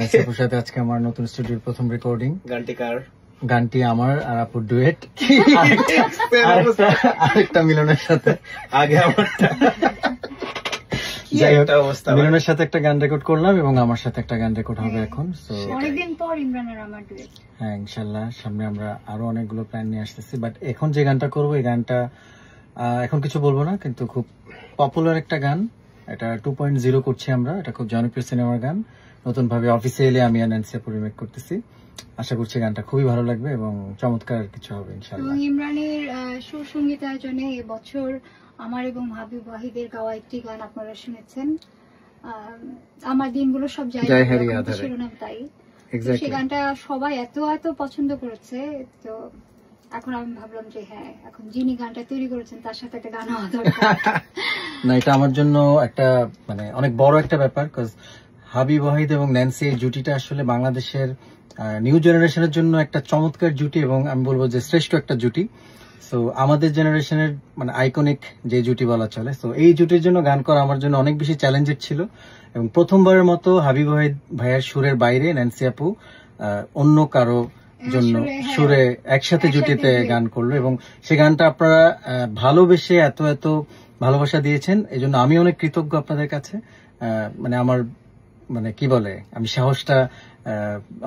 নেসাপুর সাথে আজকে আমার নতুন স্টুডিওর প্রথম রেকর্ডিং। গানটি আমার আর আপুর ডুয়েট, আরেকটা মিলনের সাথে। আগে আমারটা, যাই হোক, মিলনের সাথে একটা গান রেকর্ড করলাম এবং আমার সাথে একটা গান রেকর্ড হবে এখন। অনেকদিন পর ইমরান আর আমার ডুয়েট। হ্যাঁ, ইনশাল্লাহ সামনে আমরা আরো অনেকগুলো প্ল্যান নিয়ে আসতেছি। বাট এখন যে গানটা করবো, এই গানটা এখন কিছু বলবো না, কিন্তু খুব পপুলার একটা গান। এটা 2.0 করছি আমরা। এটা খুব জনপ্রিয় সিনেমার গান। নতুন ভাবে অফিসিয়ালি আমি আর ন্যান্সি আপু রিমেক করতেছি। আশা করছি গানটা খুবই ভালো লাগবে এবং চমৎকার কিছু হবে ইনশাআল্লাহ। ইমরানের সুর সঙ্গীত আয়োজনে এবছর আমার এবং হাবিব ওয়াহিদের গাওয়া একটি গান আপনারা শুনেছেন, আমার দিনগুলো সব শিরোনাম তাই। সেই গানটা সবাই এত পছন্দ করেছে, তো এখন আমি ভাবলাম যে হ্যাঁ, এখন যিনি গানটা তৈরি করেছেন তার সাথে একটা গান হওয়া দরকার। না, এটা আমার জন্য একটা মানে অনেক বড় একটা ব্যাপার, কজ হাবিব ওয়াহিদ এবং ন্যান্সি এই জুটিটা আসলে বাংলাদেশের নিউ জেনারেশনের জন্য একটা চমৎকার জুটি এবং আমি বলবো যে শ্রেষ্ঠ একটা জুটি। সো আমাদের জেনারেশনের মানে আইকনিক যে জুটি বলা চলে। সো এই জুটির জন্য গান করা আমার জন্য অনেক বেশি চ্যালেঞ্জের ছিল এবং প্রথমবারের মতো হাবিব ওয়াহিদ ভাইয়ের সুরের বাইরে ন্যান্সি আপু অন্য কারো জন্য সুরে একসাথে জুটিতে গান করলো এবং সে গানটা আপনারা ভালোবেসে এত ভালোবাসা দিয়েছেন। এই জন্য আমি অনেক কৃতজ্ঞ আপনাদের কাছে। মানে আমার মানে কি বলে, আমি সাহসটা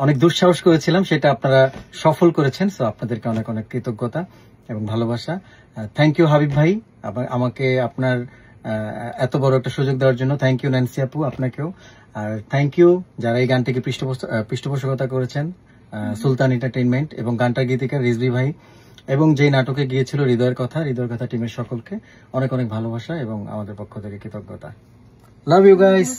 অনেক দুঃসাহস করেছিলাম, সেটা আপনারা সফল করেছেন। সো আপনাদেরকে অনেক অনেক কৃতজ্ঞতা এবং ভালোবাসা। থ্যাংক ইউ হাবিব ভাই, আমাকে আপনার এত বড় একটা সুযোগ দেওয়ার জন্য। থ্যাংক ইউ ন্যান্সি আপু, আপনাকেও। আর থ্যাংক ইউ যারা এই গানটিকে পৃষ্ঠপোষকতা করেছেন, সুলতান এন্টারটেইনমেন্ট এবং গানটার গীতিকার রিজভি ভাই এবং যেই নাটকে গিয়েছিল হৃদয়ের কথা টিমের সকলকে অনেক অনেক ভালোবাসা এবং আমাদের পক্ষ থেকে কৃতজ্ঞতা। Love you guys.